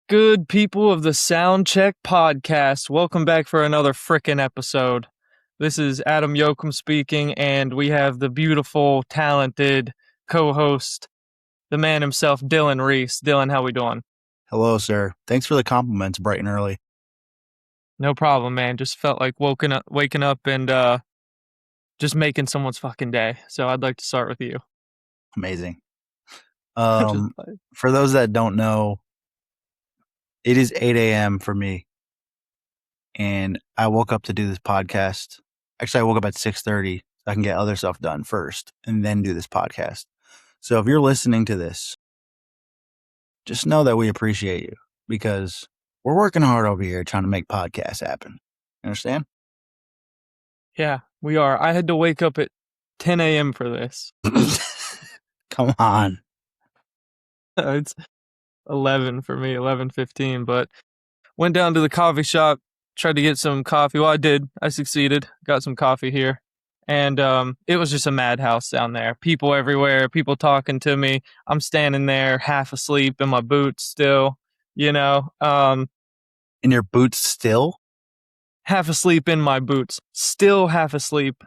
Good people of the Soundcheck podcast? Welcome back for another frickin' episode. This is Adam Yokum speaking, and we have the beautiful, talented co-host, the man himself, Dylan Reese. Dylan, how we doing? Hello, sir. Thanks for the compliments bright and early. No problem, man. Just felt like waking up and just making someone's fucking day. So I'd like to start with you. Amazing. For those that don't know, it is 8 a.m. for me, and I woke up to do this podcast. Actually, I woke up at 6:30 so I can get other stuff done first and then do this podcast. So if you're listening to this, just know that we appreciate you because we're working hard over here trying to make podcasts happen. You understand? Yeah, we are. I had to wake up at 10 a.m. for this. Come on. It's 11 for me, 11:15, but went down to the coffee shop, tried to get some coffee. Well, I did. I succeeded. Got some coffee here. And it was just a madhouse down there. People everywhere, people talking to me. I'm standing there half asleep in my boots still, you know. In your boots still? Half asleep in my boots. Still half asleep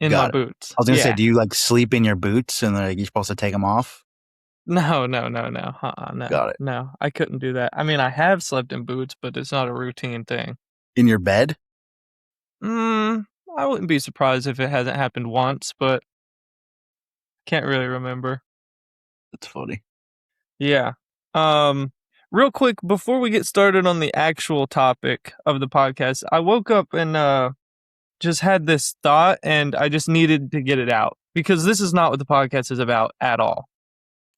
in my boots. I was going to say, do you like sleep in your boots and you're supposed to take them off? No. No. Got it. No, I couldn't do that. I mean, I have slept in boots, but it's not a routine thing. In your bed? I wouldn't be surprised if it hasn't happened once, but can't really remember. That's funny. Yeah. Real quick, before we get started on the actual topic of the podcast, I woke up and just had this thought, and I just needed to get it out because this is not what the podcast is about at all.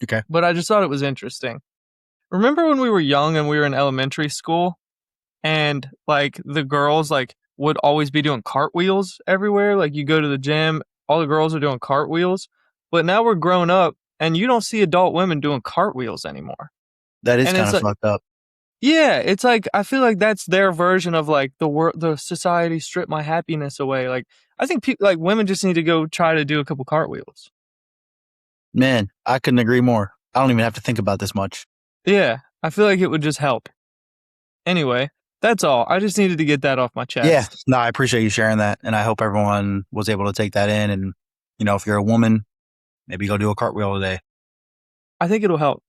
Okay. But I just thought it was interesting. Remember when we were young and we were in elementary school and like the girls would always be doing cartwheels everywhere? Like you go to the gym, all the girls are doing cartwheels, but now we're grown up and you don't see adult women doing cartwheels anymore. That is kind of fucked up. Yeah, it's like I feel like that's their version of like the society stripped my happiness away. Like I think women just need to go try to do a couple cartwheels. Man, I couldn't agree more. I don't even have to think about this much. Yeah, I feel like it would just help. Anyway, that's all. I just needed to get that off my chest. Yeah, no, I appreciate you sharing that, and I hope everyone was able to take that in. And if you're a woman, maybe go do a cartwheel today. I think it'll help.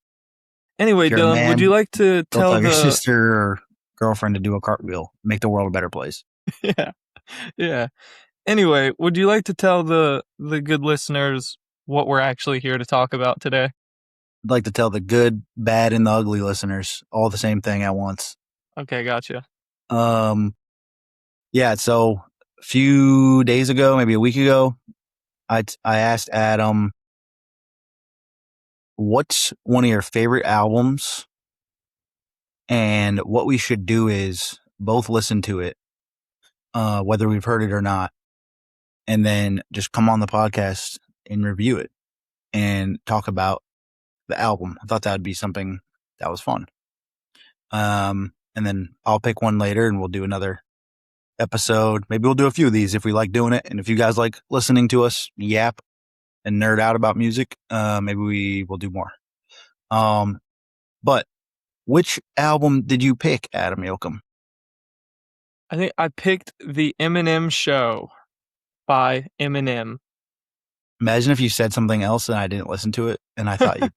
Anyway, Dylan, man, would you like to tell your sister or girlfriend to do a cartwheel? Make the world a better place. Yeah. Anyway, would you like to tell the good listeners what we're actually here to talk about today? I'd like to tell the good, bad, and the ugly listeners all the same thing at once. Okay, gotcha. Yeah, so a few days ago, maybe a week ago, I asked Adam, what's one of your favorite albums? And what we should do is both listen to it, whether we've heard it or not, and then just come on the podcast and review it and talk about the album. I thought that would be something that was fun. And then I'll pick one later and we'll do another episode. Maybe we'll do a few of these if we like doing it. And if you guys like listening to us yap and nerd out about music, maybe we will do more. But which album did you pick, Adam Yokum? I think I picked the Eminem Show by Eminem. Imagine if you said something else and I didn't listen to it and I thought you.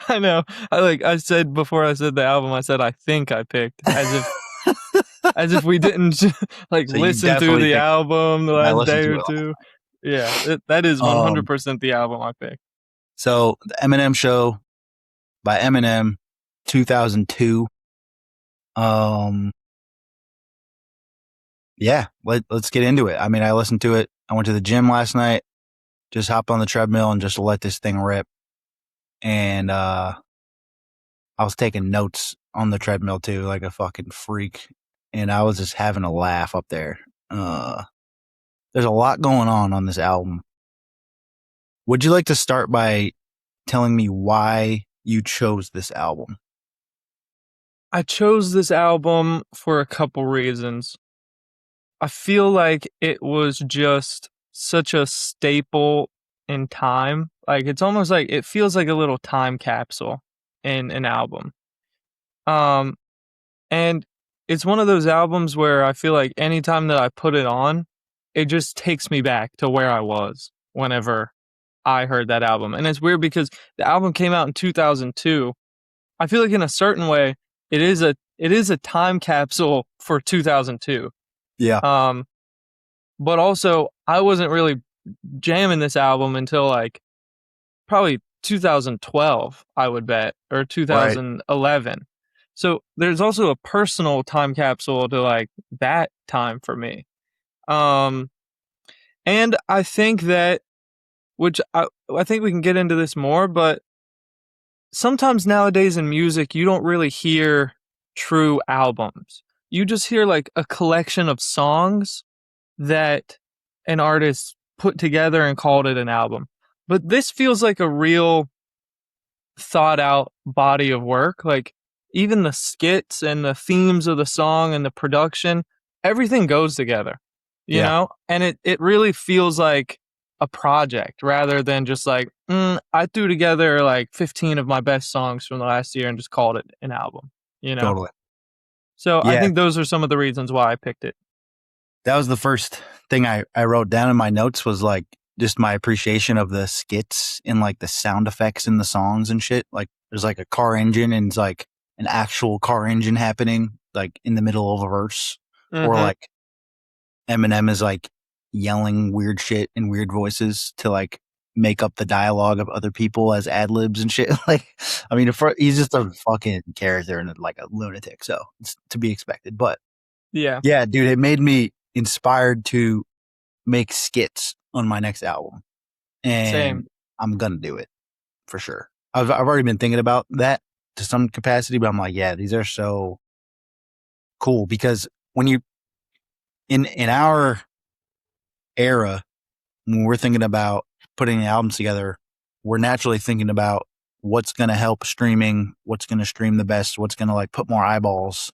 I know. I said before I said the album, I said I think I picked as if we didn't so listen through the album the last day or two. Yeah, that is 100% the album I picked. So the Eminem Show by Eminem, 2002. Yeah, let's get into it. I mean, I listened to it. I went to the gym last night, just hopped on the treadmill and just let this thing rip. And I was taking notes on the treadmill too, like a fucking freak. And I was just having a laugh up there. There's a lot going on this album. Would you like to start by telling me why you chose this album? I chose this album for a couple reasons. I feel like it was just such a staple in time. Like it's almost like it feels like a little time capsule in an album. Um, and it's one of those albums where I feel like anytime that I put it on, it just takes me back to where I was whenever I heard that album. And it's weird because the album came out in 2002. I feel like in a certain way, it is a time capsule for 2002. Yeah. Um, but also I wasn't really jamming this album until like probably 2012, I would bet, or Right. 2011. So there's also a personal time capsule to like that time for me. Um, and I think that, which I think we can get into this more, but sometimes nowadays in music, you don't really hear true albums. You just hear like a collection of songs that an artist put together and called it an album. But this feels like a real thought out body of work. Like even the skits and the themes of the song and the production, everything goes together, you Yeah. know? And it really feels like a project rather than just like, I threw together like 15 of my best songs from the last year and just called it an album, you know? Totally. So I Yeah. think those are some of the reasons why I picked it. That was the first thing I wrote down in my notes was like just my appreciation of the skits and like the sound effects in the songs and shit. Like there's like a car engine and it's like an actual car engine happening like in the middle of a verse, or Mm-hmm. like Eminem is like yelling weird shit in weird voices to like make up the dialogue of other people as ad libs and shit. Like, I mean, he's just a fucking character and like a lunatic, so it's to be expected. But Yeah. yeah, dude, it made me inspired to make skits on my next album, Same. and I'm gonna do it for sure. I've already been thinking about that to some capacity, but I'm like, yeah, these are so cool because when you in our era, when we're thinking about putting albums together, we're naturally thinking about what's going to help streaming, what's going to stream the best, what's going to like put more eyeballs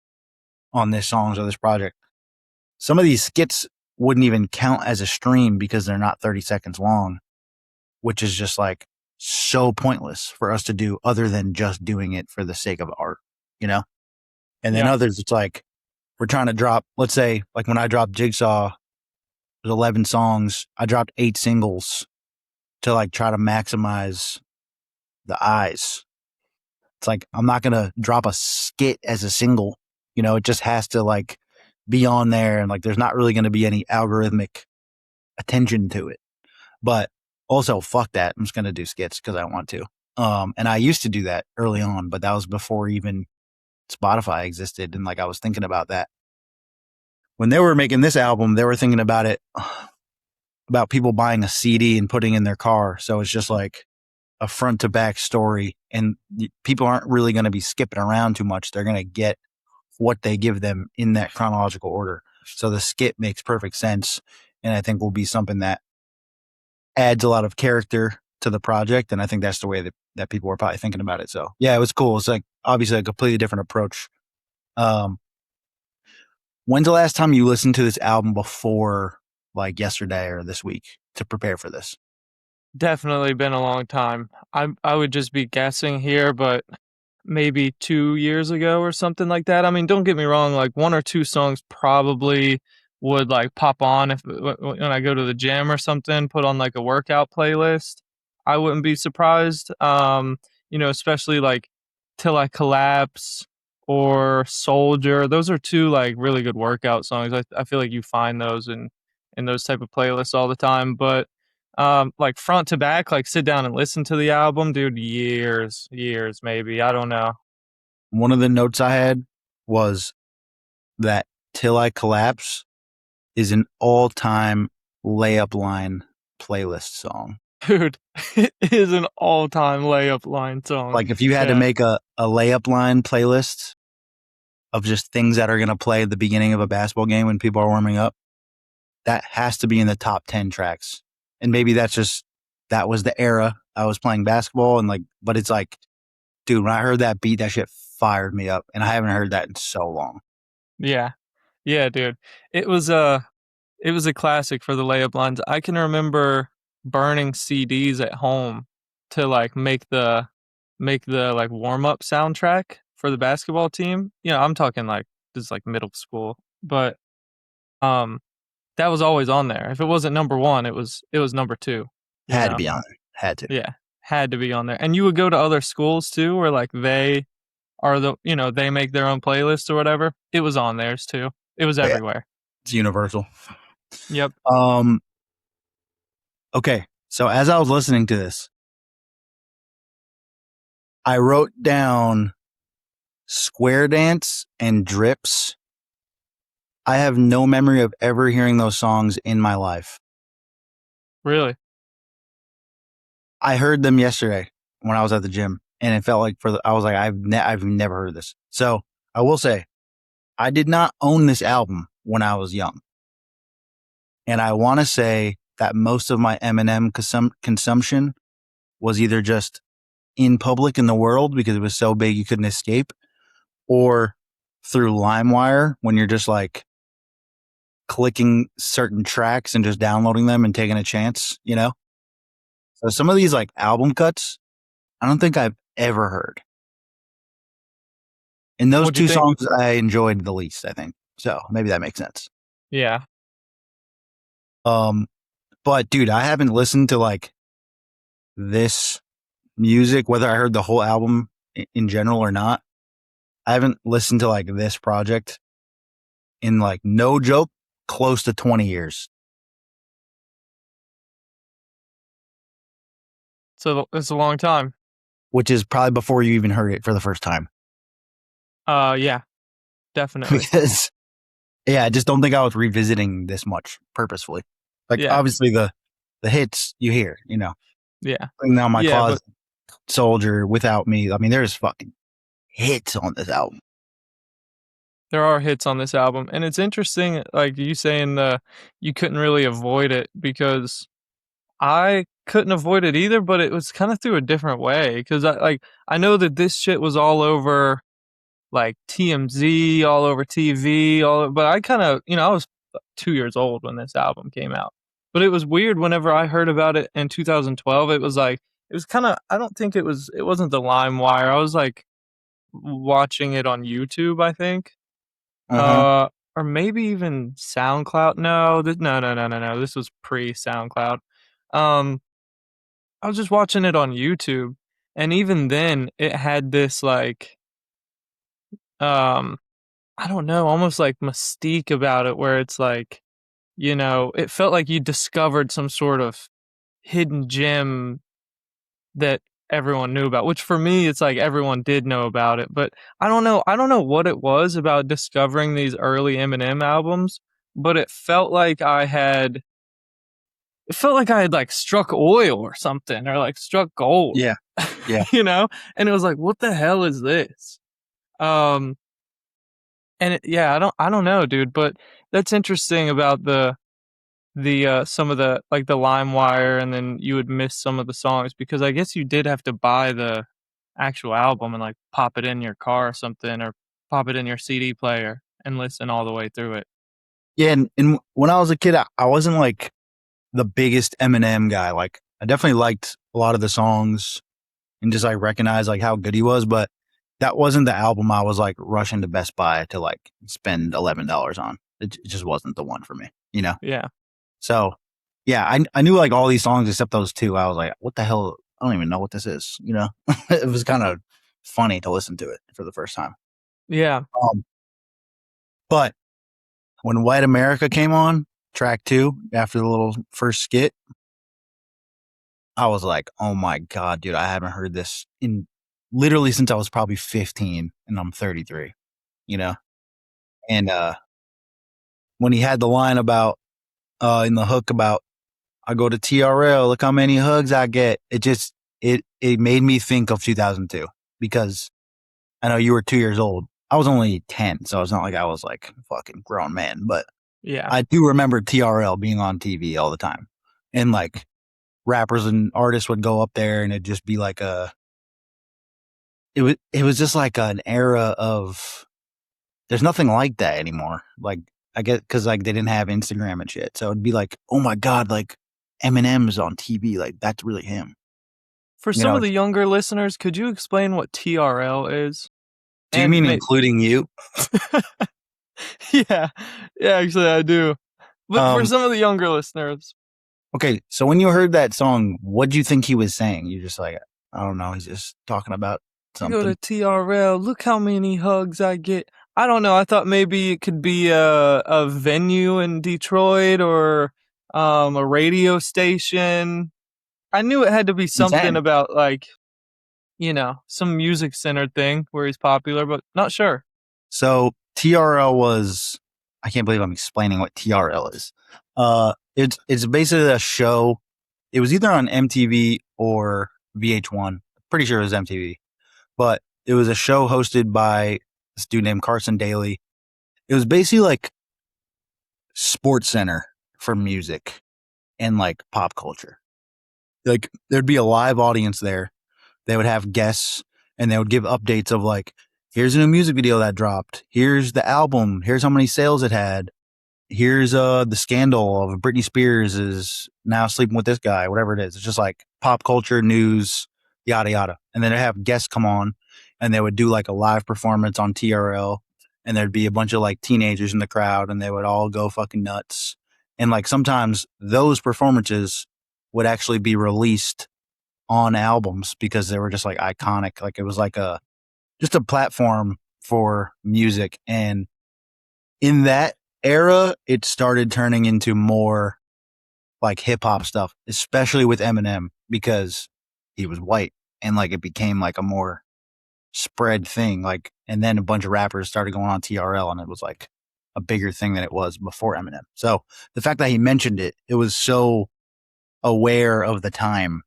on this songs or this project. Some of these skits wouldn't even count as a stream because they're not 30 seconds long, which is just like so pointless for us to do other than just doing it for the sake of art, you know? And then Yeah. others, it's like we're trying to drop, let's say, like when I dropped Jigsaw, there's 11 songs. I dropped 8 singles to like try to maximize the eyes. It's like I'm not gonna drop a skit as a single. You know, it just has to like be on there, and like there's not really gonna be any algorithmic attention to it. But also, fuck that. I'm just gonna do skits because I want to. And I used to do that early on, but that was before even Spotify existed, and like I was thinking about that when they were making this album. They were thinking about it about people buying a CD and putting in their car. So it's just like a front to back story, and people aren't really going to be skipping around too much. They're going to get what they give them in that chronological order. So the skit makes perfect sense, and I think will be something that adds a lot of character to the project. And I think that's the way that people were probably thinking about it. So yeah, it was cool. It's like obviously a completely different approach. Um, when's the last time you listened to this album before like yesterday or this week to prepare for this? Definitely been a long time. I would just be guessing here, but maybe 2 years ago or something like that. I mean, don't get me wrong, like 1 or 2 songs probably would like pop on if when I go to the gym or something, put on like a workout playlist. I wouldn't be surprised. Especially like Till I Collapse or Soldier. Those are 2 like really good workout songs. I feel like you find those in those type of playlists all the time, but like front to back, like sit down and listen to the album, dude, years maybe, I don't know. One of the notes I had was that Till I Collapse is an all time layup line playlist song. Dude, it is an all-time layup line song. Like if you had to Yeah. make a layup line playlist of just things that are going to play at the beginning of a basketball game when people are warming up, that has to be in the top 10 tracks. And maybe that was the era I was playing basketball, and like, but it's like, dude, when I heard that beat, that shit fired me up, and I haven't heard that in so long. Yeah. Yeah, dude. It was a it was a classic for the layup lines. I can remember burning CDs at home to like make the like warm-up soundtrack for the basketball team, I'm talking like this is like middle school, but um, that was always on there. If it wasn't number one, it was number two. You Had to know, be on there. Had to. yeah, had to be on there. And you would go to other schools too, where like they make their own playlists or whatever. It was on theirs too. It was But yeah, everywhere. it's universal. Yep. Um. Okay. So as I was listening to this, I wrote down Square Dance and Drips. I have no memory of ever hearing those songs in my life. Really. I heard them yesterday when I was at the gym, and it felt like I was like, I've never heard this. So I will say, I did not own this album when I was young, and I want to say that most of my Eminem consumption was either just in public in the world because it was so big you couldn't escape, or through LimeWire when you're just like clicking certain tracks and just downloading them and taking a chance, you know? So some of these like album cuts, I don't think I've ever heard. And those What'd you two think? songs I enjoyed the least, I think. So maybe that makes sense. Yeah. But dude, I haven't listened to like this music, whether I heard the whole album in general or not. I haven't listened to like this project in like, no joke, close to 20 years. So it's a long time. Which is probably before you even heard it for the first time. Yeah, definitely. Because, yeah, I just don't think I was revisiting this much purposefully. Like, Yeah. obviously the hits you hear, you know. Yeah. Now my Yeah, closet, Soldier, Without Me. I mean, there's fucking hits on this album. there are hits on this album, and it's interesting, like you saying you couldn't really avoid it because I couldn't avoid it either, but it was kind of through a different way because I know that this shit was all over like TMZ, all over TV, but I kind of I was 2 years old when this album came out, but it was weird whenever I heard about it in 2012. It was like it was kind of I don't think it wasn't the LimeWire. I was like watching it on YouTube, I think. Uh-huh. Or maybe even SoundCloud. No, no. This was pre SoundCloud. Um, I was just watching it on YouTube, and even then, it had this like, um, I don't know, almost like mystique about it, where it's like, it felt like you discovered some sort of hidden gem that everyone knew about. Which for me, it's like everyone did know about it, but I don't know. I don't know what it was about discovering these early Eminem albums, but it felt like I had like struck oil or something or like struck gold. Yeah. Yeah. And it was like, what the hell is this? Um, yeah, I don't know, dude, but that's interesting about the some of the like the LimeWire, and then you would miss some of the songs because I guess you did have to buy the actual album and like pop it in your car or something, or pop it in your CD player and listen all the way through it. Yeah. And when I was a kid, I wasn't like the biggest Eminem guy. Like, I definitely liked a lot of the songs and just like recognized like how good he was, but that wasn't the album I was like rushing to Best Buy to like spend $11 on. It just wasn't the one for me, you know? Yeah. So yeah, I knew like all these songs except those two. I was like, what the hell? I don't even know what this is, you know? It was kind of funny to listen to it for the first time. Yeah. But when White America came on, track 2, after the little first skit, I was like, oh my God, dude, I haven't heard this in literally since I was probably 15 and I'm 33, you know? And when he had the line about, in the hook about, I go to TRL, look how many hugs I get. It made me think of 2002 because I know you were 2 years old. I was only 10, so it's not like I was like a fucking grown man, but Yeah. I do remember TRL being on TV all the time. And like rappers and artists would go up there and it'd just be like it was just like an era of, there's nothing like that anymore. Like, I get, cause like they didn't have Instagram and shit. So it'd be like, oh my God, like Eminem's on TV. Like, that's really him. For You some know, of the younger listeners, could you explain what TRL is? Do you mean including you? Yeah, actually I do. But for some of the younger listeners. Okay, so when you heard that song, what do you think he was saying? You just like, I don't know, he's just talking about something. You go to TRL, look how many hugs I get. I don't know. I thought maybe it could be a venue in Detroit or a radio station. I knew it had to be something about like, some music centered thing where he's popular, but not sure. So TRL was, I can't believe I'm explaining what TRL is. It's basically a show. It was either on MTV or VH1. Pretty sure it was MTV, but it was a show hosted by this dude named Carson Daly. It was basically like Sports Center for music and like pop culture. Like there'd be a live audience there. They would have guests and they would give updates of like, here's a new music video that dropped. Here's the album. Here's how many sales it had. Here's the scandal of Britney Spears is now sleeping with this guy, whatever it is. It's just like pop culture news, yada yada. And then they have guests come on and they would do like a live performance on TRL, and there'd be a bunch of like teenagers in the crowd and they would all go fucking nuts. And like sometimes those performances would actually be released on albums because they were just like iconic. Like it was like just a platform for music. And in that era, it started turning into more like hip hop stuff, especially with Eminem because he was white and like it became like a more spread thing. Like, and then a bunch of rappers started going on TRL and it was like a bigger thing than it was before Eminem. So the fact that he mentioned it, it was so aware of the time.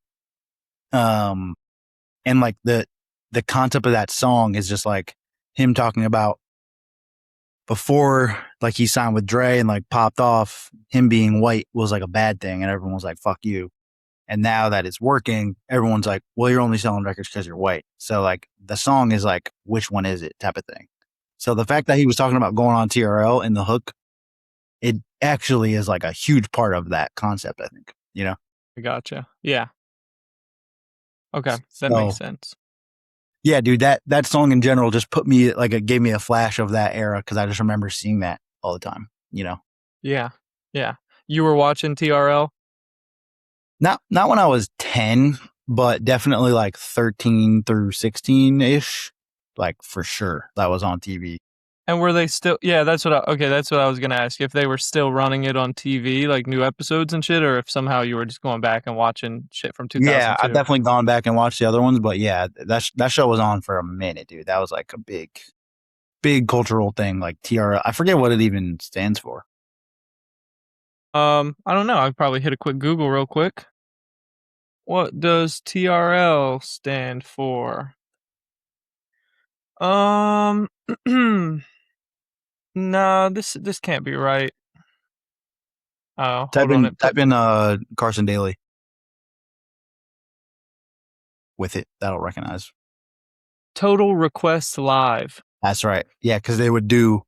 And like the concept of that song is just like him talking about before like he signed with Dre and like popped off, him being white was like a bad thing and everyone was like, fuck you. And now that it's working, everyone's like, well, you're only selling records because you're white. So like the song is like, which one is it type of thing. So the fact that he was talking about going on TRL in the hook, it actually is like a huge part of that concept, I think, I gotcha. Yeah. Okay. That makes sense. Yeah, dude, that song in general just put me like it gave me a flash of that era because I just remember seeing that all the time, Yeah. Yeah. You were watching TRL? Not when I was 10, but definitely like 13 through 16-ish, like for sure that was on TV. And were they still? Yeah, that's what I was gonna ask, if they were still running it on TV, like new episodes and shit, or if somehow you were just going back and watching shit from 2002. Yeah, I've definitely gone back and watched the other ones, but yeah, that show was on for a minute, dude. That was like a big cultural thing, like TRL. I forget what it even stands for. I don't know. I'd probably hit a quick Google real quick. What does TRL stand for? No, this can't be right. Oh, hold on. Type in Carson Daly with it. That'll recognize. Total Request Live. That's right. Yeah, because they would do,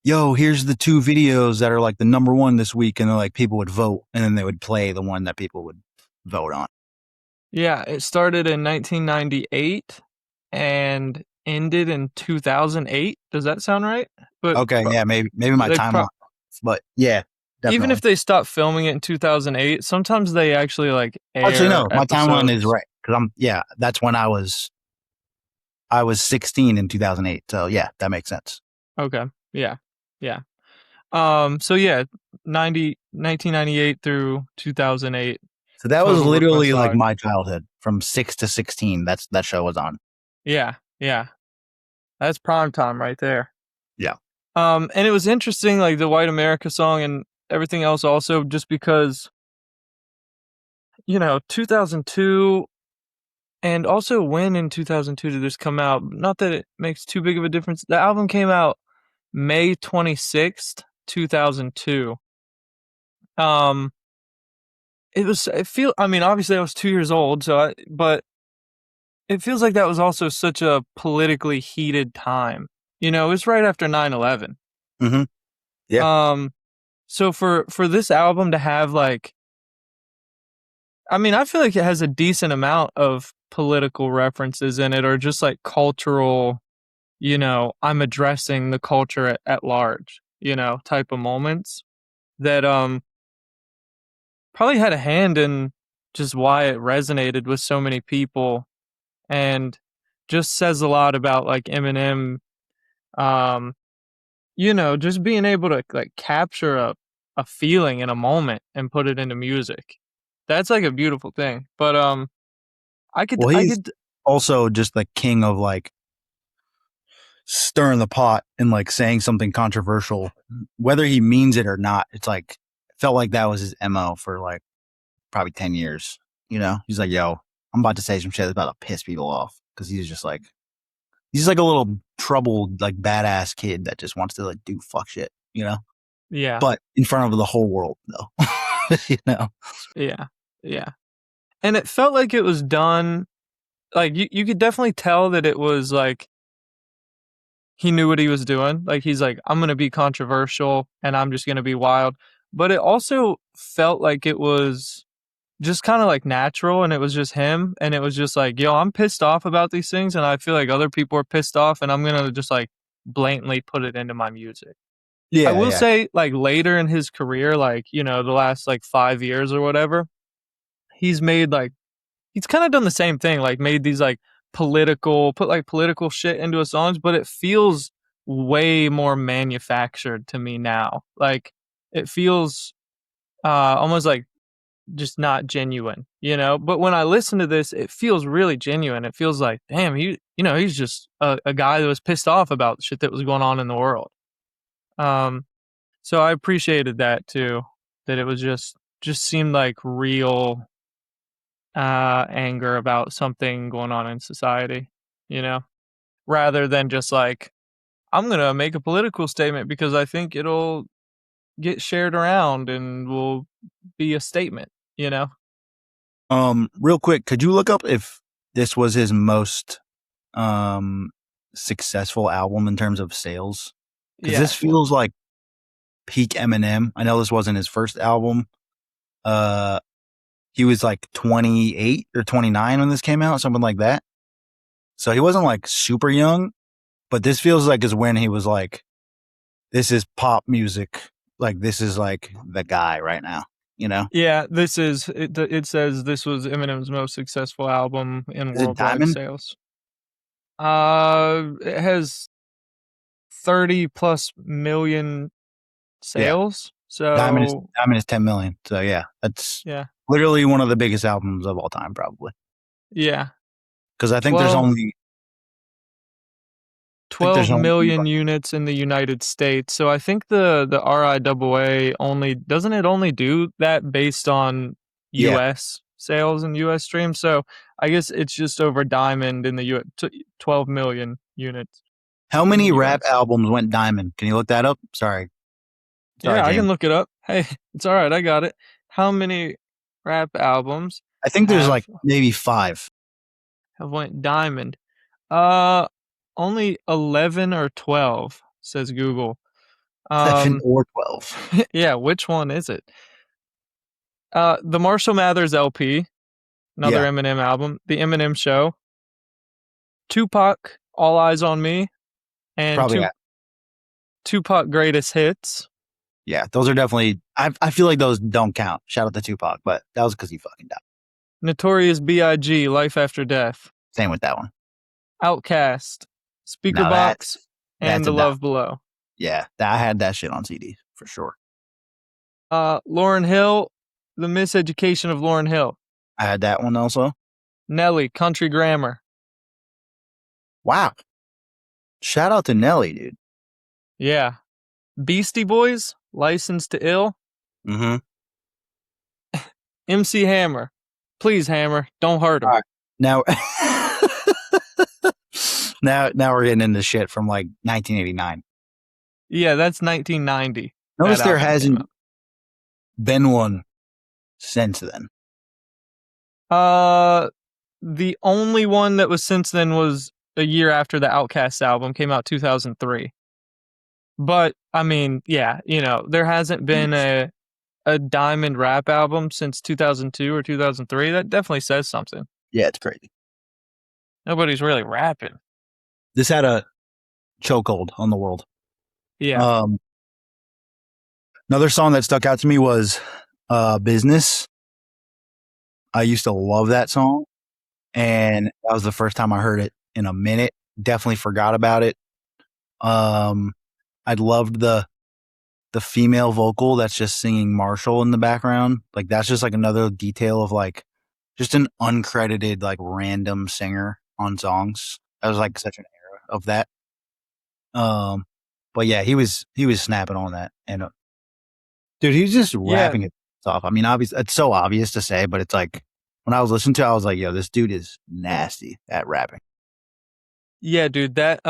yo, here's the 2 videos that are like the number 1 this week, and then like people would vote, and then they would play the one that people would vote on. Yeah, it started in 1998 and ended in 2008. Does that sound right? But okay, yeah, maybe my timeline, but yeah, definitely. Even if they stopped filming it in 2008, sometimes they actually like air. Actually, no, my episodes. timeline is right because that's when I was 16 in 2008. So yeah, that makes sense. Okay, yeah. So yeah, 1998 through 2008. So that was literally like my childhood from 6 to 16. That show was on. Yeah. That's prime time right there. Yeah. And it was interesting, like the White America song and everything else also, just because, 2002, and also when in 2002 did this come out? Not that it makes too big of a difference. The album came out May 26th, 2002. Obviously I was 2 years old, but it feels like that was also such a politically heated time. It was right after 9/11. Mm-hmm. Yeah. So for this album to have like, I feel like it has a decent amount of political references in it, or just like cultural I'm addressing the culture at large, type of moments that probably had a hand in just why it resonated with so many people, and just says a lot about like Eminem, um, just being able to like capture a feeling in a moment and put it into music. That's like a beautiful thing. But Well, I he's could also just the king of like stirring the pot and like saying something controversial, whether he means it or not. It's like felt like that was his mo for like probably 10 years. He's like, "Yo, I'm about to say some shit that's about to piss people off," because he's like a little troubled, like badass kid that just wants to like do fuck shit. yeah, But in front of the whole world, though. you know. yeah, yeah. And it felt like it was done like you could definitely tell that it was like he knew what he was doing. Like he's like, I'm gonna be controversial and I'm just gonna be wild. But it also felt like it was just kind of like natural, and it was just him, and it was just like, yo, I'm pissed off about these things and I feel like other people are pissed off, and I'm gonna just like blatantly put it into my music. I Yeah, will yeah. say like later in his career, like, the last like 5 years or whatever, he's made like he's kind of done the same thing, like made these like put like political shit into his songs, but it feels way more manufactured to me now. Like it feels almost like just not genuine. But when I listen to this, it feels really genuine. It feels like, damn, he's just a guy that was pissed off about shit that was going on in the world. Um, so I appreciated that too. That it was just seemed like real anger about something going on in society, you know, rather than just like, I'm gonna make a political statement because I think it'll get shared around and will be a statement. Real quick, could you look up if this was his most um successful album in terms of sales? Because this Yeah. feels like peak Eminem. I know this wasn't his first album. Uh, he was like 28 or 29 when this came out, something like that. So he wasn't like super young, but this feels like is when he was like, "This is pop music. Like this is like the guy right now." You know? Yeah, this is it. It says this was Eminem's most successful album in Is it worldwide Diamond? sales. It has 30 plus million Yeah, sales. Diamond is So Diamond is 10 million. So yeah, that's yeah, literally one of the biggest albums of all time, probably. yeah, Because I think there's 12, only, I think 12 there's only million like, units in the United States. So I think the RIAA only doesn't it only do that based on yeah. US sales and US streams. So I guess it's just over Diamond in the 12 million units How in the many rap US. albums went diamond? Can you look that up? Sorry, Yeah, I can James. look it up. Hey, it's all right. I got it. How many rap albums I think there's like have maybe five, have went diamond? Uh, Only 11 or 12 says Google. 11 Um, or 12. yeah, which one is it? The Marshall Mathers LP, another Yeah, Eminem album, The Eminem Show, Tupac, All Eyes on Me, and probably. Tupac Greatest Hits, Yeah, those are definitely. I feel like those don't count. Shout out to Tupac, but that was because he fucking died. Notorious B.I.G., Life After Death, Same with that one. Outcast, Speaker No, Box, and that's a The dime. Love Below. Yeah, I had that shit on CD for sure. Lauren Hill, The Miseducation of Lauren Hill, I had that one also. Nelly, Country Grammar. Wow, shout out to Nelly, dude. Yeah. Beastie Boys, License to Ill, Mm-hmm. MC Hammer. Please, Hammer, don't hurt All him. right, now, now we're getting into shit from like 1989. Yeah, that's 1990. That Notice there album came hasn't out. been one since then. Uh, the only one that was since then was a year after the Outcast album came out, 2003. But I mean, yeah, there hasn't been a diamond rap album since 2002 or 2003. That definitely says something. Yeah, it's crazy. Nobody's really rapping. This had a chokehold on the world. Yeah. Um, Another song that stuck out to me was Business. I used to love that song, and that was the first time I heard it in a minute. Definitely forgot about it. Um, I loved the female vocal that's just singing Marshall in the background. Like that's just like another detail of like just an uncredited like random singer on songs. That was like such an era of that. Um, but yeah, he was snapping on that, and dude, he's just Yeah. rapping it off. I mean, obviously, it's so obvious to say, but it's like when I was listening to it, I was like, yo, this dude is nasty at rapping. Yeah, dude, that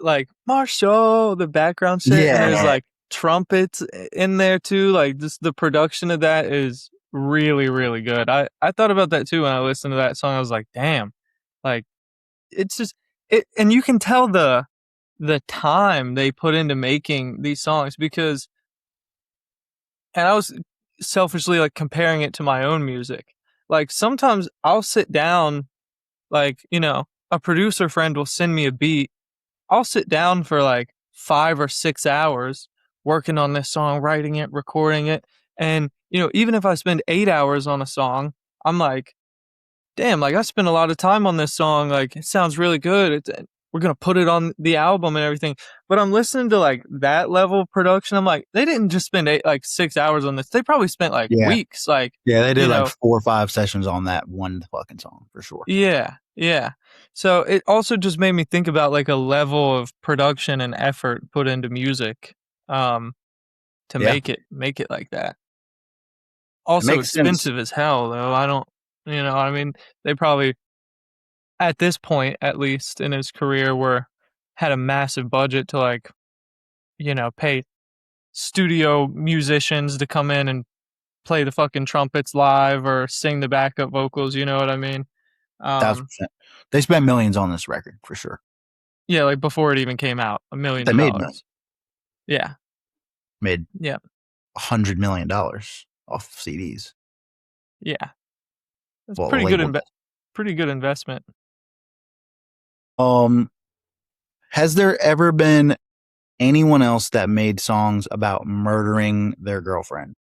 like Marshall, the background shit, and there's Yeah. like trumpets in there too. Like just the production of that is really, really good. I thought about that too when I listened to that song. I was like, damn, like it's just it, and you can tell the time they put into making these songs because, and I was selfishly like comparing it to my own music. Like sometimes I'll sit down, like a producer friend will send me a beat. I'll sit down for like 5 or 6 hours working on this song, writing it, recording it. And, even if I spend 8 hours on a song, I'm like, damn, like I spent a lot of time on this song. Like it sounds really good. We're going to put it on the album and everything. But I'm listening to like that level of production. I'm like, they didn't just spend 6 hours on this. They probably spent like Yeah. weeks. Like, Yeah. They did you like know, 4 or 5 sessions on that one fucking song for sure. yeah, yeah. So it also just made me think about like a level of production and effort put into music, um, to Yeah. make it like that. It Also makes sense. expensive as hell though. I don't, I mean, they probably at this point, at least in his career, were had a massive budget to like, pay studio musicians to come in and play the fucking trumpets live or sing the backup vocals, you know what I mean? Um, 1,000%. They spent millions on this record for sure. yeah, like before it even came out, millions They of made millions. dollars. Yeah, Made yeah, $100 million off CDs. yeah. That's Well, the label did. pretty good investment. Um, has there ever been anyone else that made songs about murdering their girlfriend?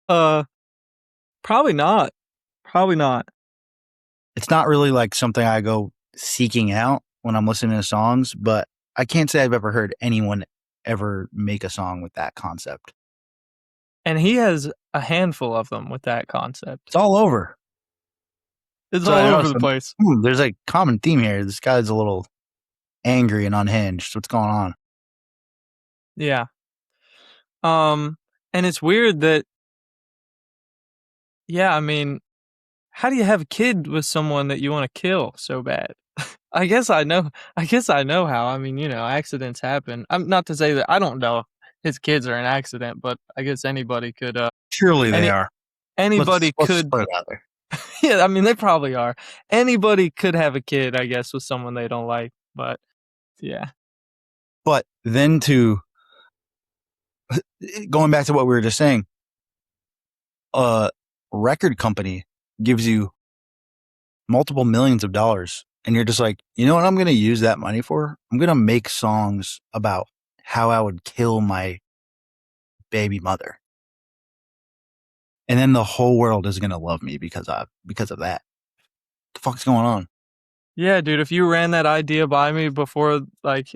Uh, probably not. Probably not. It's not really like something I go seeking out when I'm listening to songs, but I can't say I've ever heard anyone ever make a song with that concept. And he has a handful of them with that concept. It's all over. It's So all I over noticed the place. there's a common theme here. This guy's a little angry and unhinged. What's going on? Yeah. Um, and it's weird that, yeah, I mean, how do you have a kid with someone that you want to kill so bad? I guess I know. I guess I know how. I mean, accidents happen. I'm not to say that I don't know if his kids are an accident, but I guess anybody could. Surely they Any are. anybody Let's just could. put it out there. Yeah, I mean, they probably are. Anybody could have a kid, I guess, with someone they don't like. But yeah, But then to going back to what we were just saying, a record company gives you multiple millions of dollars, and you're just like, you know what I'm going to use that money for? I'm going to make songs about how I would kill my baby mother, and then the whole world is going to love me because of that. The fuck's going on? yeah, dude. If you ran that idea by me before, like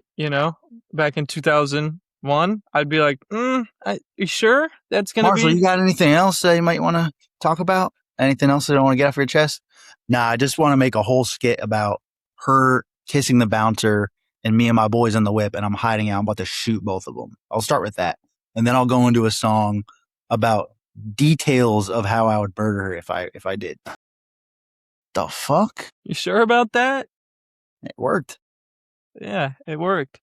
back in 2001, I'd be like, you sure that's gonna Marshall, be? you got anything else that you might want to talk about? Anything else that I want to get off your chest? Nah, I just want to make a whole skit about her kissing the bouncer and me and my boys in the whip, and I'm hiding out. I'm about to shoot both of them. I'll start with that. And then I'll go into a song about details of how I would murder her if I did. The fuck? You sure about that? It worked. Yeah, it worked.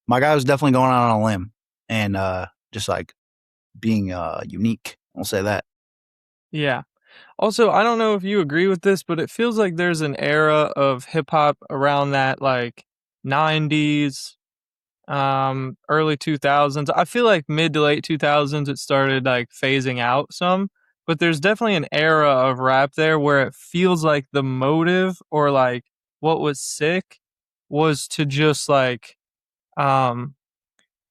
My guy was definitely going out on a limb and just like being unique. I'll say that. Yeah. Also, I don't know if you agree with this, but it feels like there's an era of hip hop around that like 90s, early 2000s. I feel like mid to late 2000s it started like phasing out some, but there's definitely an era of rap there where it feels like the motive or like what was sick was to just like um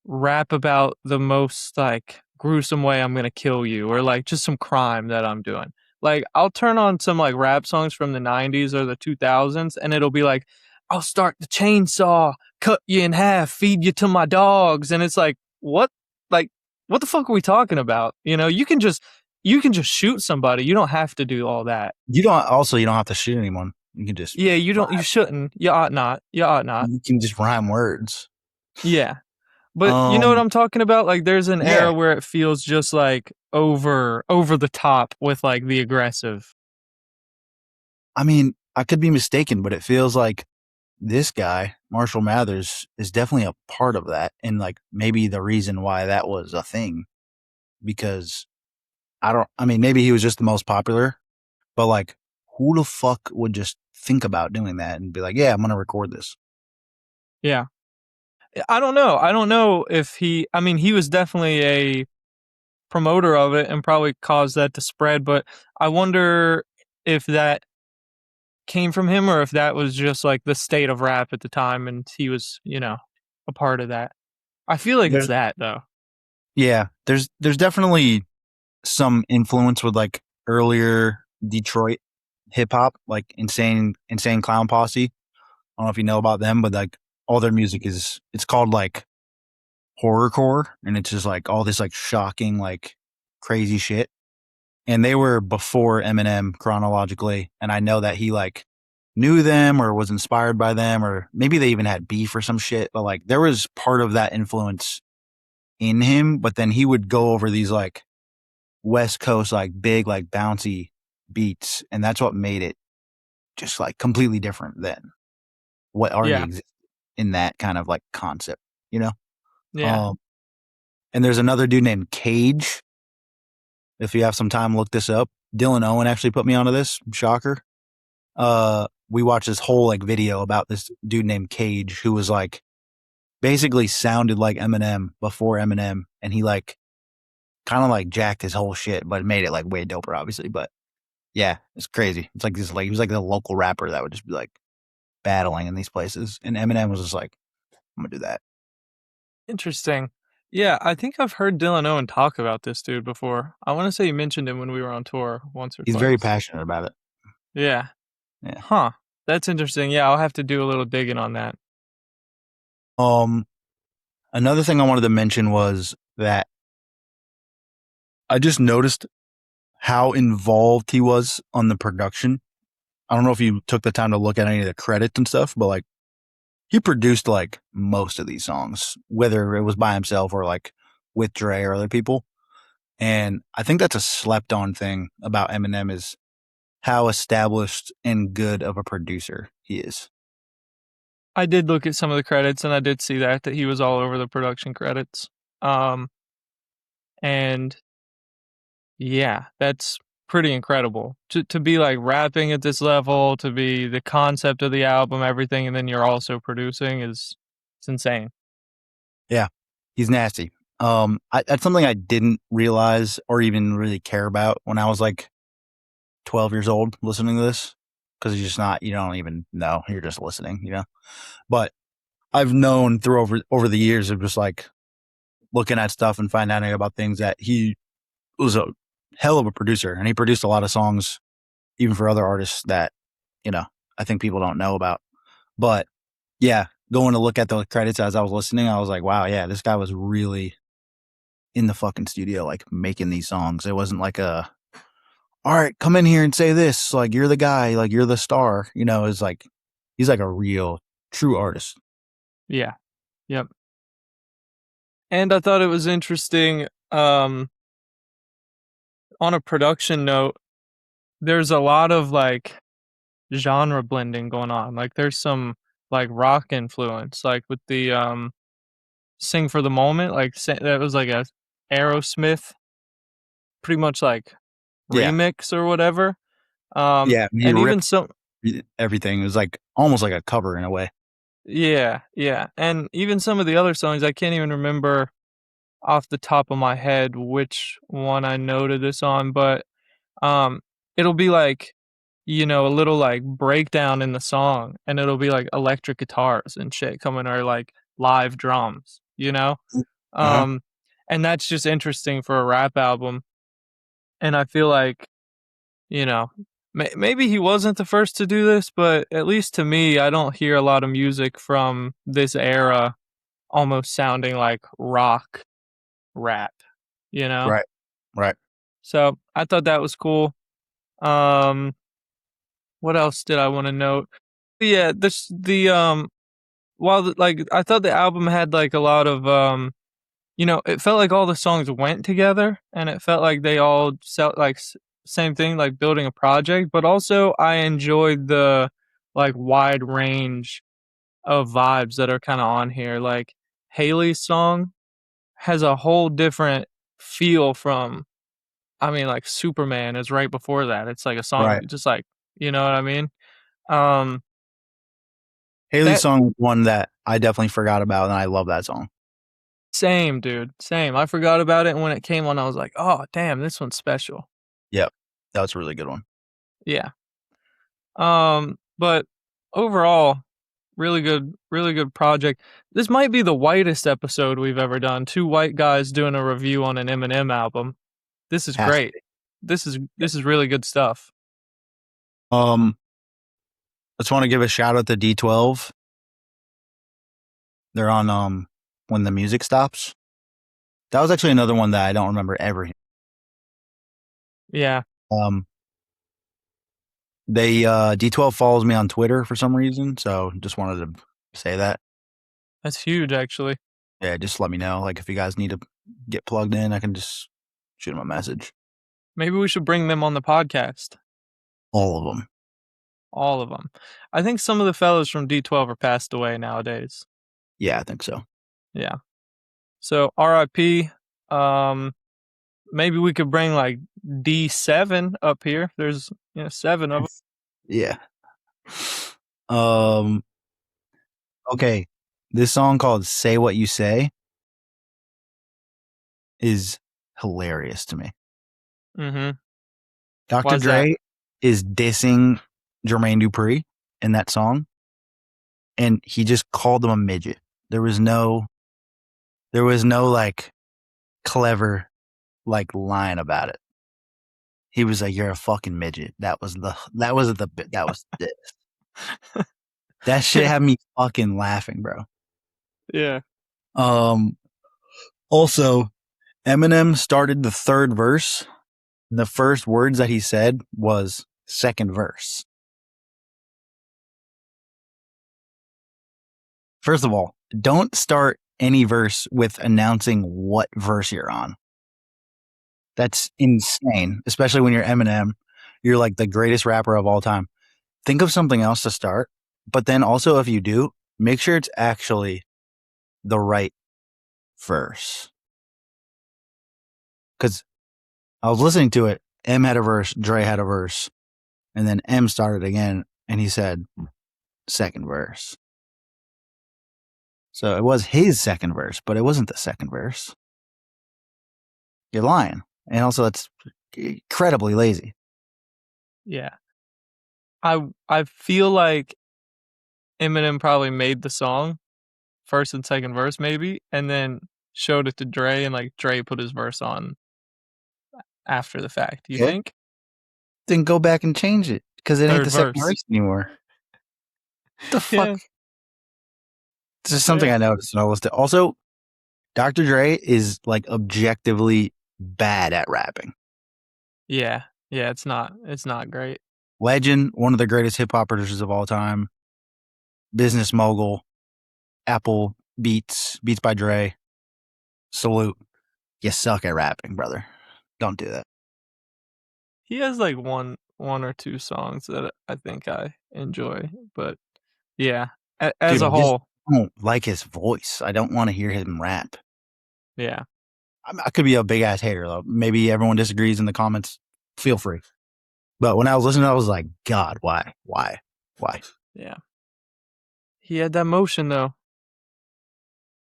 rap about the most like gruesome way I'm gonna kill you, or like just some crime that I'm doing. Like I'll turn on some like rap songs from the 90s or the 2000s and it'll be like, I'll start the chainsaw, cut you in half, feed you to my dogs. And it's like, like, what the fuck are we talking about? You can just shoot somebody. You don't have to do all that. You don't have to shoot anyone. You can just Yeah, you rhyme. shouldn't. You ought not. You ought not. You can just rhyme words. Yeah. But you know what Um, I'm talking about? Like there's an yeah. era where it feels just like over the top with like the aggressive. I mean, I could be mistaken, but it feels like this guy, Marshall Mathers, is definitely a part of that, and like maybe the reason why that was a thing. Because I mean, maybe he was just the most popular, but like, who the fuck would just think about doing that and be like, yeah, I'm gonna record this? Yeah. I don't know. I don't know if I mean he was definitely a promoter of it and probably caused that to spread, but I wonder if that came from him or if that was just like the state of rap at the time and he was, a part of that. I feel like it's There's, that though. yeah, there's definitely some influence with like earlier Detroit hip hop, like Insane Clown Posse. I don't know if you know about them, but like all their music it's called like horrorcore, and it's just like all this like shocking, like crazy shit. And they were before Eminem chronologically, and I know that he like knew them or was inspired by them, or maybe they even had beef or some shit. But like there was part of that influence in him, but then he would go over these like West Coast like big like bouncy beats, and that's what made it just like completely different than what already Yeah. existed in that kind of like concept, you know? Yeah. Um, and there's another dude named Cage. If you have some time, look this up. Dylan Owen actually put me onto this. Shocker. We watched this whole like video about this dude named Cage who was like basically sounded like Eminem before Eminem, and he like kind of like jacked his whole shit, but made it like way doper, obviously. But yeah, it's crazy. It's like this like he was like the local rapper that would just be like battling in these places, and Eminem was just like, I'm gonna do that. Interesting. Yeah, I think I've heard Dylan Owen talk about this dude before. I want to say you mentioned him when we were on tour once or He's very twice. passionate about it. Yeah. Yeah. Huh. That's interesting. Yeah, I'll have to do a little digging on that. Um, Another thing I wanted to mention was that I just noticed how involved he was on the production. I don't know if you took the time to look at any of the credits and stuff, but like he produced like most of these songs, whether it was by himself or like with Dre or other people. And I think that's a slept on thing about Eminem is how established and good of a producer he is. I did look at some of the credits and I did see that he was all over the production credits. Um and yeah, that's pretty incredible. To be like rapping at this level, to be the concept of the album, everything, and then you're also producing is it's insane. Yeah, he's nasty. That's something I didn't realize or even really care about when I was like 12 years old listening to this, because you're just not, you don't even know, you're just listening, you know. But I've known through over the years of just like looking at stuff and finding out about things that he was a hell of a producer, and he produced a lot of songs even for other artists that, you know, I think people don't know about. But yeah, going to look at the credits as I was listening, I was like, wow, yeah, this guy was really in the fucking studio, like making these songs. It wasn't like all right, come in here and say this, like you're the guy, like you're the star, you know. It's like he's like a real true artist. Yeah. Yep. And I thought it was interesting, on a production note, there's a lot of like genre blending going on. Like there's some like rock influence, like with the Sing for the Moment, like that was like a Aerosmith pretty much like Yeah, remix or whatever. yeah, he And even ripped some everything. It was like almost like a cover in a way. yeah, yeah. And even some of the other songs I can't even remember off the top of my head which one I noted this on, but um it'll be like a little like breakdown in the song, and it'll be like electric guitars and shit coming, or like live drums, Uh-huh. um and that's just interesting for a rap album. And I feel like, you know maybe he wasn't the first to do this, but at least to me, I don't hear a lot of music from this era almost sounding like rock rap, you know Right. Right. so I thought that was cool. um what else did I want to note? Yeah, this the while like I thought the album had like a lot of it felt like all the songs went together, and it felt like they all felt like same thing, like building a project. But also, I enjoyed the like wide range of vibes that are kind of on here. Like Haley's song has a whole different feel from. I mean, like Superman is right before that. It's like a song, Right. just like, you know what I mean. Um, Haley's that song was one that I definitely forgot about, and I love that song. Same, dude, same. I forgot about it, and when it came on, I was like, oh damn, this one's special. Yep. That was a really good one. Yeah. But overall, really good project. This might be the whitest episode we've ever done. Two white guys doing a review on an Eminem album. This is Has to great. be. This is really good stuff. Um, just want to give a shout out to D12. They're on When the Music Stops. That was actually another one that I don't remember ever. Yeah, Um, they D12 follows me on Twitter for some reason, so just wanted to say that. that's huge, actually. Yeah, just let me know. Like if you guys need to get plugged in, I can just shoot them a message. Maybe we should bring them on the podcast. All of them. All of them. I think some of the fellows from D12 are passed away nowadays. Yeah, I think so. Yeah. So R.I.P. Maybe we could bring like D7 up here. There's 7 of them. Yeah. Um. Okay. This song called "Say What You Say" is hilarious to me. Mm-hmm. Dr. Why's that? Dre is dissing Jermaine Dupri in that song, and he just called him a midget. There was no like clever like line about it. He was like, "You're a fucking midget." That was the diss. That shit had me fucking laughing, bro. Yeah. Um. Also, Eminem started the third verse. The first words that he said was second verse. First of all, don't start any verse with announcing what verse you're on. That's insane, especially when you're Eminem. You're like the greatest rapper of all time. Think of something else to start. But then also, if you do, make sure it's actually the right verse. Because I was listening to it. M had a verse, Dre had a verse, and then M started again, and he said second verse. So it was his second verse, but it wasn't the second verse. You're lying. And also, that's incredibly lazy. Yeah. I feel like Eminem probably made the song first and second verse, maybe, and then showed it to Dre, and like Dre put his verse on after the fact. You Okay. think? Then go back and change it because it ain't Third the second verse. verse anymore. What the fuck? Yeah. This is something Yeah. I noticed when I listened to. Also, Dr. Dre is like objectively bad at rapping. Yeah. Yeah. It's not great. Legend, one of the greatest hip hop producers of all time. Business mogul. Apple Beats by Dre. Salute. You suck at rapping, brother. Don't do that. He has like one or two songs that I think I enjoy, but yeah, as Dude, a I just whole, don't like his voice. I don't want to hear him rap. yeah, I could be a big ass hater though. Maybe everyone disagrees in the comments. Feel free. But when I was listening, I was like, God, why? yeah. He had that motion though.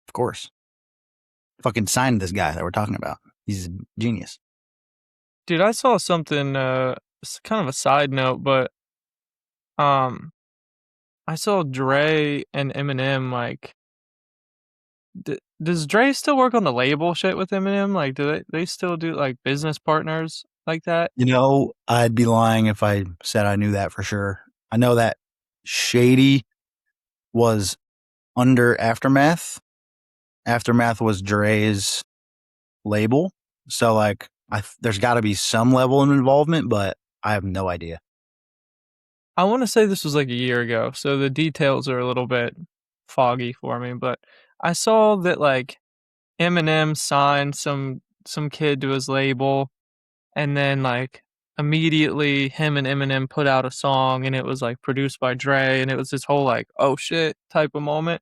Of course. Fucking signed this guy that we're talking about. He's a genius. Dude, I saw something, it's kind of a side note, but Um, I saw Dre and Eminem like. Does Dre still work on the label shit with Eminem? Like, do they still do like business partners like that? You know, I'd be lying if I said I knew that for sure. I know that Shady was under Aftermath. Aftermath was Dre's label. So like there's got to be some level of involvement, but I have no idea. I want to say this was like a year ago, so the details are a little bit foggy for me. But I saw that like Eminem signed some kid to his label, and then like immediately him and Eminem put out a song, and it was like produced by Dre, and it was this whole like oh shit type of moment.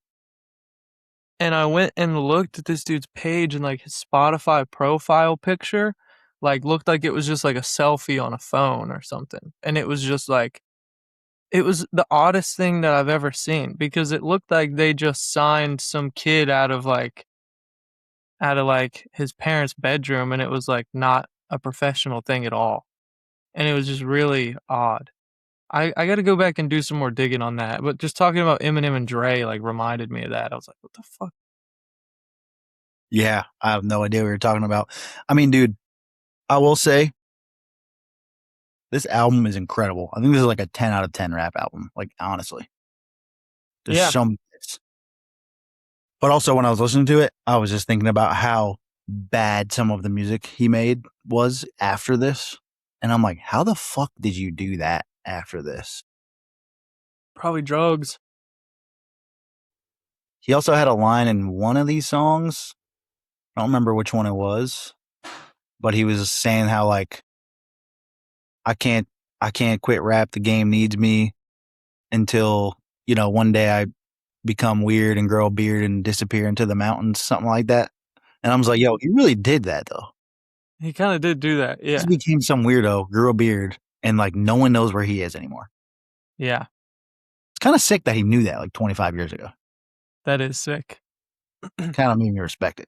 And I went and looked at this dude's page, and like his Spotify profile picture like looked like it was just like a selfie on a phone or something, and it was just like it was the oddest thing that I've ever seen because it looked like they just signed some kid out of like his parents' bedroom, and it was like not a professional thing at all. And it was just really odd. I got to go back and do some more digging on that. But just talking about Eminem and Dre like reminded me of that. I was like, what the fuck? Yeah, I have no idea what you're talking about. I mean, dude, I will say this album is incredible. I think this is like a 10 out of 10 rap album. Like, honestly, there's Yeah, some bits. But also, when I was listening to it, I was just thinking about how bad some of the music he made was after this. And I'm like, how the fuck did you do that after this? probably drugs. He also had a line in one of these songs. I don't remember which one it was, but he was saying how like I can't I can't quit rap. The game needs me until, one day I become weird and grow a beard and disappear into the mountains, something like that. And I was like, yo, he really did that though. He kind of did do that. He just Yeah, became some weirdo, grew a beard, and like no one knows where he is anymore. yeah, It's kind of sick that he knew that like 25 years ago. that is sick. Kind of made me respect it.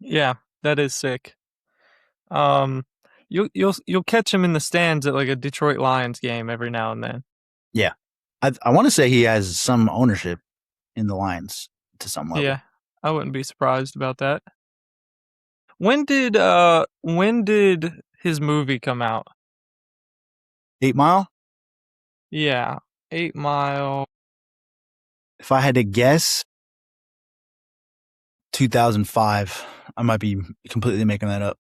Yeah, that is sick. Um, you'll catch him in the stands at like a Detroit Lions game every now and then. Yeah. I want to say he has some ownership in the Lions to some level. Yeah, I wouldn't be surprised about that. When did his movie come out? 8 Mile? Yeah, 8 Mile. If I had to guess, 2005. I might be completely making that up.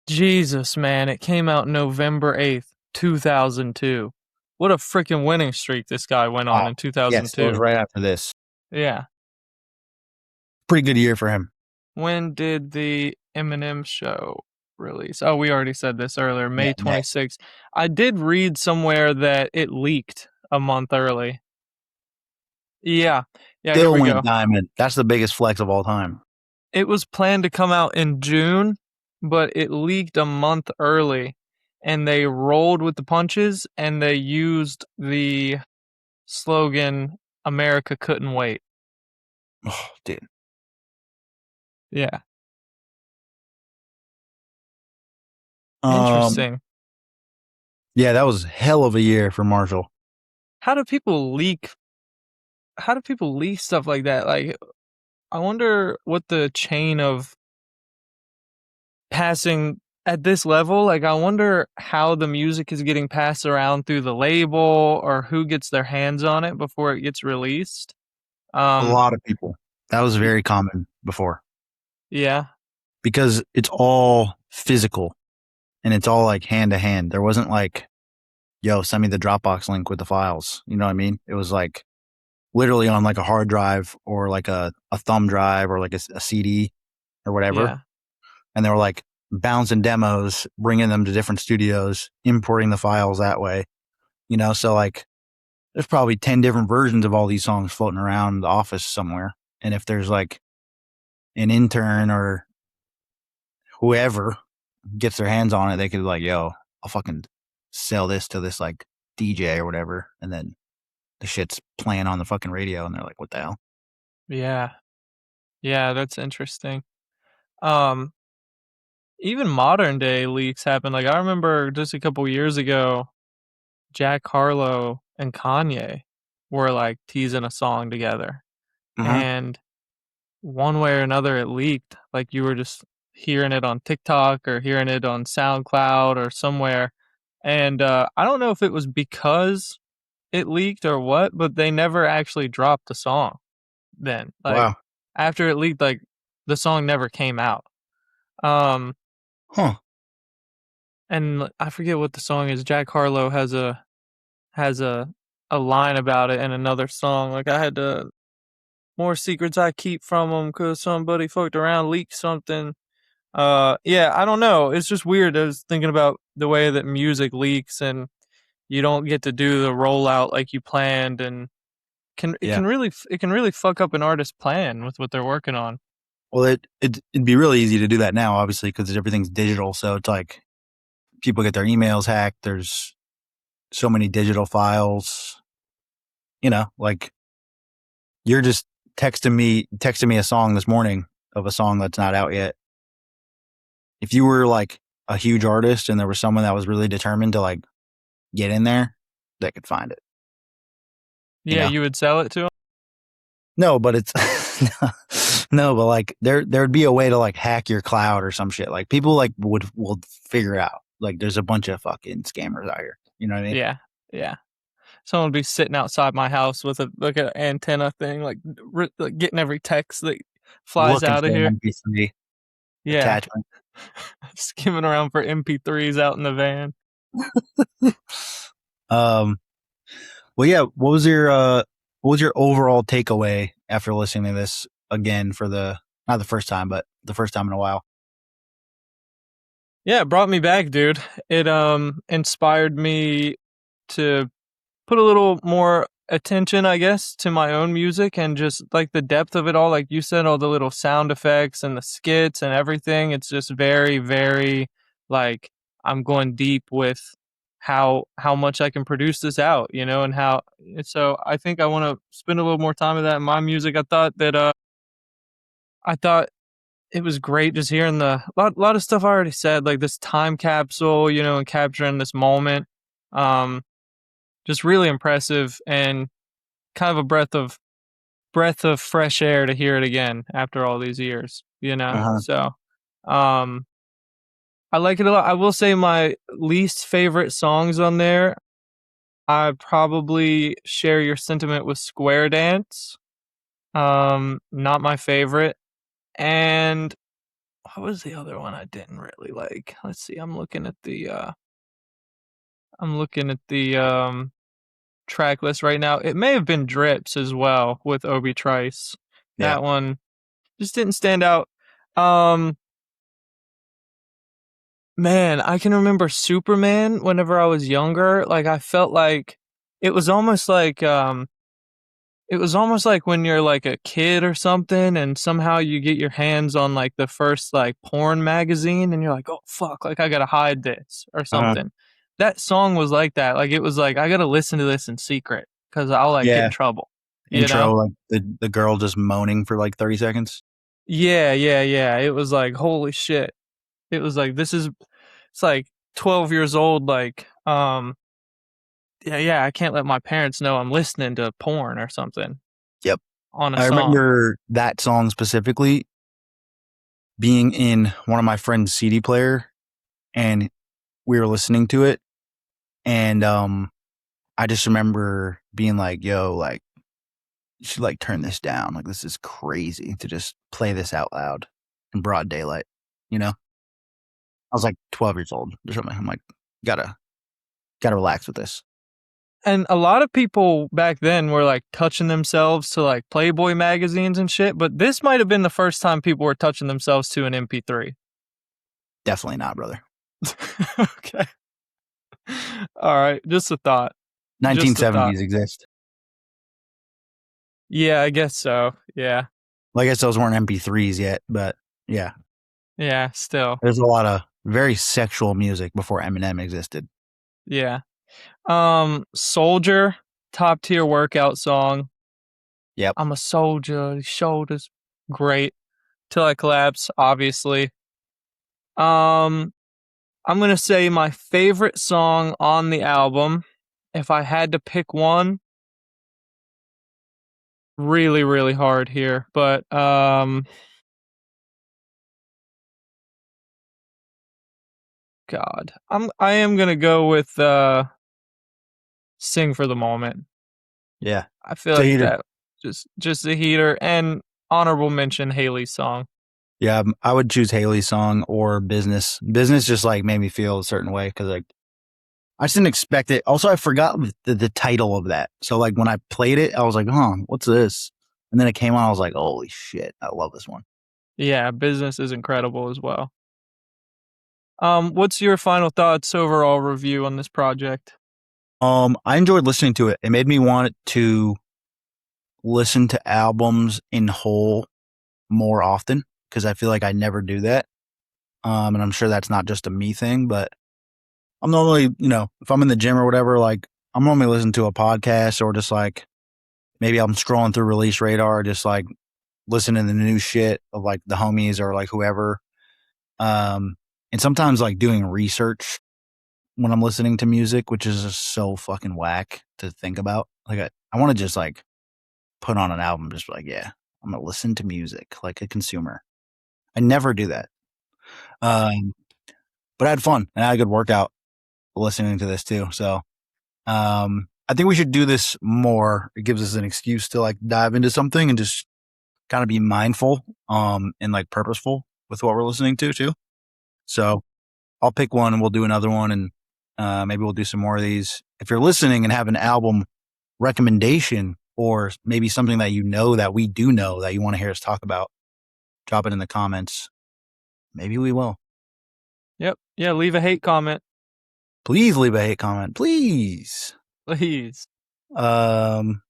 Jesus, man, it came out November 8th, 2002. What a freaking winning streak this guy went on Wow. in Yes, it was 2002. right after this. Yeah. Pretty good year for him. When did the Eminem Show release? Oh, we already said this earlier, Yeah, May 26th. I did read somewhere that it leaked a month early. Yeah. Yeah, here still we went go. diamond. That's the biggest flex of all time. It was planned to come out in June, but it leaked a month early, and they rolled with the punches and they used the slogan America couldn't wait. Oh, dude. Yeah. Um, Interesting. yeah, that was hell of a year for Marshall. How do people leak stuff like that? Like I wonder what the chain of passing at this level, like I wonder how the music is getting passed around through the label or who gets their hands on it before it gets released. A Um lot of people. That was very common before yeah, because it's all physical and it's all like hand to hand. There wasn't like, yo, send me the Dropbox link with the files. You know what I mean? It was like literally on like a hard drive or like a thumb drive or like a CD or whatever. yeah, And they were like bouncing demos, bringing them to different studios, importing the files that way. So like there's probably 10 different versions of all these songs floating around the office somewhere. And if there's like an intern or whoever gets their hands on it, they could be like, yo, I'll fucking sell this to this like DJ or whatever. And then the shit's playing on the fucking radio and they're like, what the hell? yeah, yeah, that's interesting. Um Even modern day leaks happen. Like I remember just a couple years ago, Jack Harlow and Kanye were like teasing a song together, Uh-huh. and one way or another it leaked. Like you were just hearing it on TikTok or hearing it on SoundCloud or somewhere. And I don't know if it was because it leaked or what, but they never actually dropped the song then. Like Wow. after it leaked, like the song never came out. Um Huh. and I forget what the song is. Jack Harlow has a line about it in another song. Like I had to more secrets I keep from them because somebody fucked around, leaked something. Yeah, I don't know. It's just weird. I was thinking about the way that music leaks and you don't get to do the rollout like you planned, and Yeah. it can really fuck up an artist's plan with what they're working on. Well, it'd be really easy to do that now, obviously, because everything's digital. So it's like people get their emails hacked. There's so many digital files. Like you're just texting me a song this morning of a song that's not out yet. If you were like a huge artist and there was someone that was really determined to like get in there, they could find it. Yeah, you would sell it to them. No, but it's no, but like there'd be a way to like hack your cloud or some shit. Like people like will figure it out. Like there's a bunch of fucking scammers out here. You know what I mean? Yeah, yeah. Someone would be sitting outside my house with a like an antenna thing, like getting every text that flies Looking out of for an here. MP3 Yeah, attachment. skimming around for MP3s out in the van. Um. Well, yeah. What was your overall takeaway after listening to this again for the not the first time, but the first time in a while? Yeah, it brought me back, dude. It inspired me to put a little more attention, I guess, to my own music and just like the depth of it all. Like you said, all the little sound effects and the skits and everything. It's just very, very like I'm going deep with how much I can produce this out, and how. So I think I want to spend a little more time with that in my music. I thought it was great just hearing the lot of stuff I already said, like this time capsule, and capturing this moment. Um, just really impressive and kind of a breath of fresh air to hear it again after all these years. Uh-huh. So, um, I like it a lot. I will say my least favorite songs on there, I probably share your sentiment with Square Dance. Not my favorite. And what was the other one I didn't really like? Let's see. I'm looking at the track list right now. It may have been Drips as well with Obi Trice. Yeah. That one just didn't stand out. Um Man, I can remember Superman whenever I was younger. Like I felt like it was almost like when you're like a kid or something and somehow you get your hands on like the first like porn magazine and you're like, "Oh fuck, like I got to hide this" or Uh-huh. something. That song was like that. Like it was like I got to listen to this in secret cuz I'll like get Yeah. in trouble, you know? Intro, like the girl just moaning for like 30 seconds. Yeah, yeah, yeah. It was like, holy shit. It was like it's like 12 years old like yeah, yeah, I can't let my parents know I'm listening to porn or something Yep. on a I song. remember that song specifically being in one of my friend's CD player and we were listening to it and I just remember being like, yo, like you should like turn this down. Like this is crazy to just play this out loud in broad daylight, you know? I was like 12 years old or something. I'm like, gotta relax with this. And a lot of people back then were like touching themselves to like Playboy magazines and shit, but this might have been the first time people were touching themselves to an MP3. Definitely not, brother. Okay. All right, just a thought. Just a thought. 1970s exist. Yeah, I guess so. Yeah. Well, I guess those weren't MP3s yet, but yeah. Yeah, still. There's a lot of very sexual music before Eminem existed. Yeah. Soldier, top tier workout song. Yep. I'm a soldier, shoulders great. Till I collapse, obviously. I'm gonna say my favorite song on the album if I had to pick one, really, really hard here, but God, I am gonna go with "Sing for the Moment." Yeah. I feel So like you that just a heater, and honorable mention Haley's song. Yeah, I would choose Haley's song or Business. Business just like made me feel a certain way because like I just didn't expect it. Also, I forgot the title of that. So like when I played it, I was like, "Huh, what's this?" And then it came on. I was like, "Holy shit, I love this one." Yeah, Business is incredible as well. What's your final thoughts overall review on this project? I enjoyed listening to it. It made me want to listen to albums in whole more often because I feel like I never do that. And I'm sure that's not just a me thing, but I'm normally, if I'm in the gym or whatever, like I'm normally listening to a podcast or just like maybe I'm scrolling through Release Radar, just like listening to the new shit of like the homies or like whoever. And sometimes like doing research when I'm listening to music, which is just so fucking whack to think about. Like I want to just like put on an album, just like, yeah, I'm gonna listen to music like a consumer. I never do that. Um, but I had fun and I had a good workout listening to this too. So I think we should do this more. It gives us an excuse to like dive into something and just kind of be mindful and like purposeful with what we're listening to too. So I'll pick one and we'll do another one and maybe we'll do some more of these. If you're listening and have an album recommendation or maybe something that you know that we do know that you want to hear us talk about, drop it in the comments. Maybe we will. Yep. Yeah, leave a hate comment, Please leave a hate comment. Please. please. Um,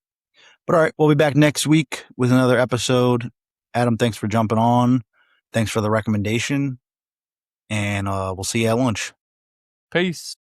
but all right, we'll be back next week with another episode. Adam, thanks for jumping on. Thanks for the recommendation. And we'll see you at lunch. Peace.